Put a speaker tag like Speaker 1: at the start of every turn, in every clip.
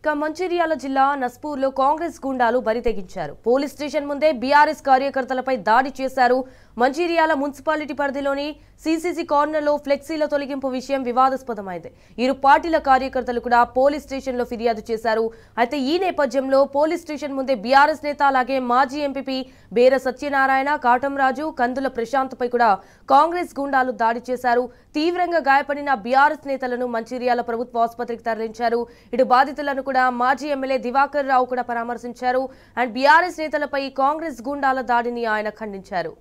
Speaker 1: మంచిర్యాల జిల్లా నస్పూర్లో కాంగ్రెస్ గుండాలు బరితెగించారు. Police station ముందే బీఆర్ఎస్ కార్యకర్తలపై దాడి చేశారు. మంచిర్యాల మున్సిపాలిటీ పరిధిలోని సీసీసీ కార్నర్లో ఫ్లెక్సీల తొలగింపు విషయం వివాదాస్పదమైంది. ఇరు పార్టీల కార్యకర్తలు కూడా పోలీస్ స్టేషన్లో ఫిర్యాదు చేశారు. అయితే ఈ నేపథ్యంలో పోలీస్ స్టేషన్ ముందే బీఆర్ఎస్ నేత అలాగే మాజీ ఎంపీపీ బేర సత్యనారాయణ, కాటంరాజు, కందుల ప్రశాంత్ పై కూడా కాంగ్రెస్ గుండాలు దాడి చేశారు. తీవ్రంగా గాయపడిన బీఆర్ఎస్ నేతలను మంచిర్యాల ప్రభుత్వ ఆసుపత్రికి తరలించారు. ఇటు బాధితులను కూడా మాజీ ఎమ్మెల్యే దివాకర్ రావు కూడా పరామర్శించారు. అండ్ బీఆర్ఎస్ నేతలపై కాంగ్రెస్ గుండాల దాడిని ఆయన ఖండించారు.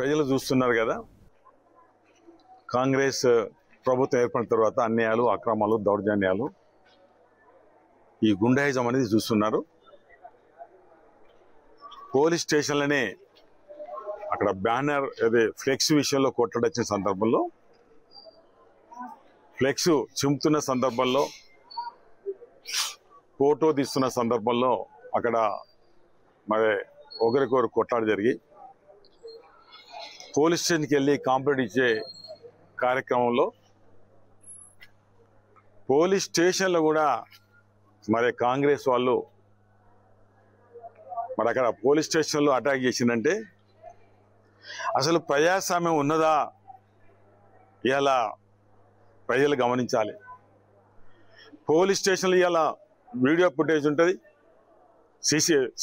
Speaker 2: ప్రజలు చూస్తున్నారు కదా, కాంగ్రెస్ ప్రభుత్వం ఏర్పడిన తర్వాత అన్యాయాలు, అక్రమాలు, దౌర్జన్యాలు, ఈ గుండాయిజం అనేది చూస్తున్నారు. పోలీస్ స్టేషన్లనే అక్కడ బ్యానర్ అదే ఫ్లెక్స్ విషయంలో కొట్టడొచ్చిన సందర్భంలో, ఫ్లెక్స్ చింపుతున్న సందర్భంలో, ఫోటో తీస్తున్న సందర్భంలో అక్కడ మరి ఒకరికొకరు కొట్లాట జరిగి పోలీస్ స్టేషన్కి వెళ్ళి కంప్లైంట్ ఇచ్చే కార్యక్రమంలో పోలీస్ స్టేషన్లో కూడా మరి కాంగ్రెస్ వాళ్ళు మరి అక్కడ పోలీస్ స్టేషన్లో అటాక్ చేసిందంటే అసలు ప్రజాస్వామ్యం ఉన్నదా ఇలా ప్రజలు గమనించాలి. పోలీస్ స్టేషన్లో ఇలా వీడియో ఫుటేజ్ ఉంటుంది,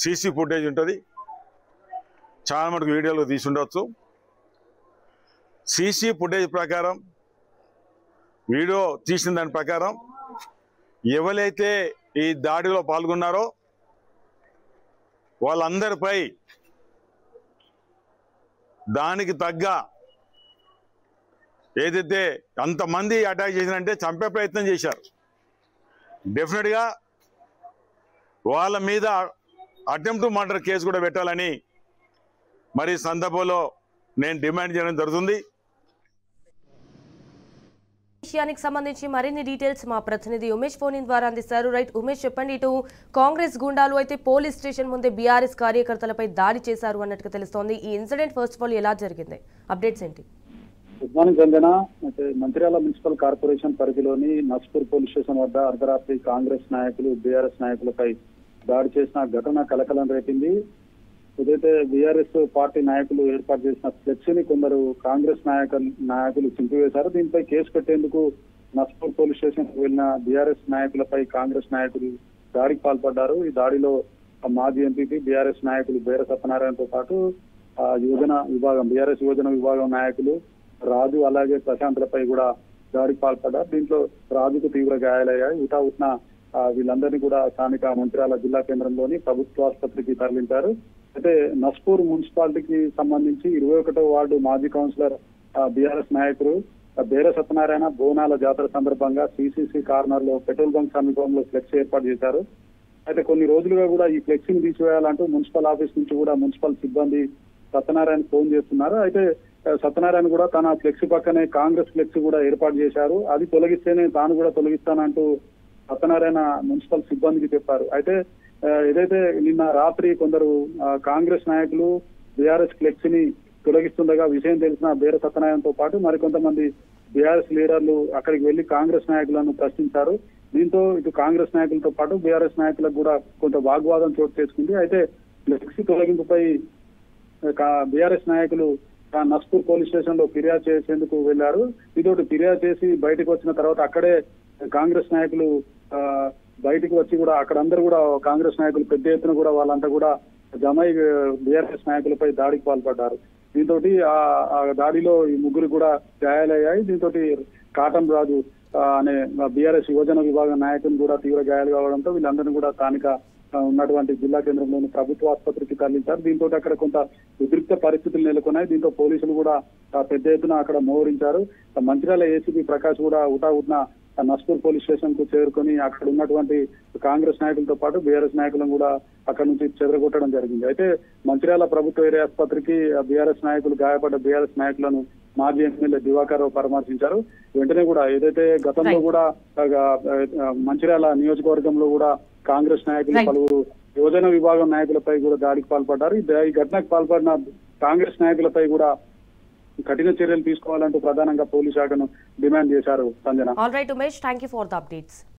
Speaker 2: సీసీ ఫుటేజ్ ఉంటుంది, చాలా మటుకు వీడియోలో తీసి ఉండవచ్చు. సీసీ ఫుటేజ్ ప్రకారం, వీడియో తీసిన దాని ప్రకారం ఎవరైతే ఈ దాడిలో పాల్గొన్నారో వాళ్ళందరిపై దానికి తగ్గ ఏదైతే అంతమంది అటాక్ చేసినంటే చంపే ప్రయత్నం చేశారు. డెఫినెట్గా వాళ్ళ మీద అటెంప్ట్ మర్డర్ కేసు కూడా పెట్టాలని మరి సందర్భంలో నేను డిమాండ్ చేయడం జరుగుతుంది.
Speaker 1: విషయానికి సంబంధించి మరిన్ని డీటెయిల్స్ మా ప్రతినిధి ఉమేష్ ఫోన్ ఇన్ ద్వారా అందిస్తారు. రైట్ ఉమేష్, చెప్పండి. ఇటు కాంగ్రెస్ గుండాలు అయితే పోలీస్ స్టేషన్ ముందే బీఆర్ఎస్ కార్యకర్తలపై దాడి చేశారు అన్నట్టుగా తెలుస్తోంది. ఈ ఇన్సిడెంట్ ఫస్ట్ ఆఫ్ ఆల్ ఎలా జరిగింది, అప్డేట్స్ ఏంటి?
Speaker 3: గుడ్ మార్నింగ్ చందన. అయితే మంచిర్యాల మున్సిపల్ కార్పొరేషన్ పరిధిలోని నస్పూర్ పోలీస్ స్టేషన్ వద్ద అర్ధరాత్రి కాంగ్రెస్ నాయకులు బీఆర్ఎస్ నాయకులపై దాడి చేసిన ఘటన కలకలం రేపింది. ఏదైతే బీఆర్ఎస్ పార్టీ నాయకులు ఏర్పాటు చేసిన ఫ్లెక్సీని కొందరు కాంగ్రెస్ నాయకులు చింపివేశారు. దీనిపై కేసు పెట్టేందుకు నస్పూర్ పోలీస్ స్టేషన్ వెళ్లిన బీఆర్ఎస్ నాయకులపై కాంగ్రెస్ నాయకులు దాడికి పాల్పడ్డారు. ఈ దాడిలో మాజీ ఎంపీపీ బీఆర్ఎస్ నాయకులు బేర సత్యనారాయణతో పాటు బీఆర్ఎస్ యువజన విభాగం నాయకులు రాజు అలాగే ప్రశాంత్లపై కూడా దాడికి పాల్పడ్డారు. దీంట్లో రాజుకు తీవ్ర గాయాలయ్యాయి. ఉటావుట్న వీళ్ళందరినీ కూడా స్థానిక మంచిర్యాల జిల్లా కేంద్రంలోని ప్రభుత్వ ఆసుపత్రికి తరలించారు. అయితే నస్పూర్ మున్సిపాలిటీకి సంబంధించి 21వ వార్డు మాజీ కౌన్సిలర్ బీఆర్ఎస్ నాయకుడు బేర సత్యనారాయణ బోనాల జాతర సందర్భంగా సీసీసీ కార్నర్ లో పెట్రోల్ బంక్ సమీపంలో ఫ్లెక్స్ ఏర్పాటు చేశారు. అయితే కొన్ని రోజులుగా కూడా ఈ ఫ్లెక్సీని తీసివేయాలంటూ మున్సిపల్ ఆఫీస్ నుంచి కూడా మున్సిపల్ సిబ్బంది సత్యనారాయణ ఫోన్ చేస్తున్నారు. అయితే సత్యనారాయణ కూడా తన ఫ్లెక్సీ పక్కనే కాంగ్రెస్ ఫ్లెక్సీ కూడా ఏర్పాటు చేశారు. అది తొలగిస్తేనే తాను కూడా తొలగిస్తానంటూ సత్యనారాయణ మున్సిపల్ సిబ్బందికి చెప్పారు. అయితే ఏదైతే నిన్న రాత్రి కొందరు కాంగ్రెస్ నాయకులు బీఆర్ఎస్ ఫ్లెక్సీని తొలగిస్తుండగా విషయం తెలిసిన బేర సత్యనారాయణతో పాటు మరికొంతమంది బీఆర్ఎస్ లీడర్లు అక్కడికి వెళ్లి కాంగ్రెస్ నాయకులను ప్రశ్నించారు. దీంతో ఇటు కాంగ్రెస్ నాయకులతో పాటు బీఆర్ఎస్ నాయకులకు కూడా కొంత వాగ్వాదం చోటు చేసుకుంది. అయితే ఫ్లెక్సీ తొలగింపుపై బీఆర్ఎస్ నాయకులు నస్పూర్ పోలీస్ స్టేషన్ లో ఫిర్యాదు చేసేందుకు వెళ్లారు. ఇదోటి ఫిర్యాదు చేసి బయటకు వచ్చిన తర్వాత అక్కడే కాంగ్రెస్ నాయకులు బయటికి వచ్చి కూడా అక్కడ అందరూ కూడా కాంగ్రెస్ నాయకులు పెద్ద ఎత్తున కూడా వాళ్ళంతా కూడా జమై బీఆర్ఎస్ నాయకులపై దాడికి పాల్పడ్డారు. దీంతో ఆ దాడిలో ఈ ముగ్గురు కూడా గాయాలయ్యాయి. దీంతో కాటంరాజు అనే బీఆర్ఎస్ యువజన విభాగం నాయకులు కూడా తీవ్ర గాయాలు కావడంతో వీళ్ళందరినీ కూడా స్థానిక ఉన్నటువంటి జిల్లా కేంద్రంలోని ప్రభుత్వ ఆసుపత్రికి తరలించారు. దీంతో అక్కడ కొంత ఉద్రిక్త పరిస్థితులు నెలకొన్నాయి. దీంతో పోలీసులు కూడా పెద్ద ఎత్తున అక్కడ మోహరించారు. మంచిర్యాల ఏసీపీ ప్రకాష్ కూడా ఉటావుట్న నస్పూర్ పోలీస్ స్టేషన్ కు చేరుకొని అక్కడ ఉన్నటువంటి కాంగ్రెస్ నాయకులతో పాటు బీఆర్ఎస్ నాయకులను కూడా అక్కడ నుంచి చెదరగొట్టడం జరిగింది. అయితే మంచిర్యాల ప్రభుత్వ ఏరియా ఆసుపత్రికి బీఆర్ఎస్ నాయకులు గాయపడ్డ బీఆర్ఎస్ నాయకులను మాజీ ఎమ్మెల్యే దివాకర్ రావు పరామర్శించారు. వెంటనే కూడా ఏదైతే గతంలో కూడా మంచిర్యాల నియోజకవర్గంలో కూడా కాంగ్రెస్ నాయకులు పలువురు యువజన విభాగం నాయకులపై కూడా దాడికి పాల్పడ్డారు. ఈ ఘటనకు పాల్పడిన కాంగ్రెస్ నాయకులపై కూడా కఠిన చర్యలు తీసుకోవాలంటూ ప్రధానంగా పోలీస్ శాఖను డిమాండ్ చేశారు. Sanjana.
Speaker 1: All right Umesh, thank you for the updates.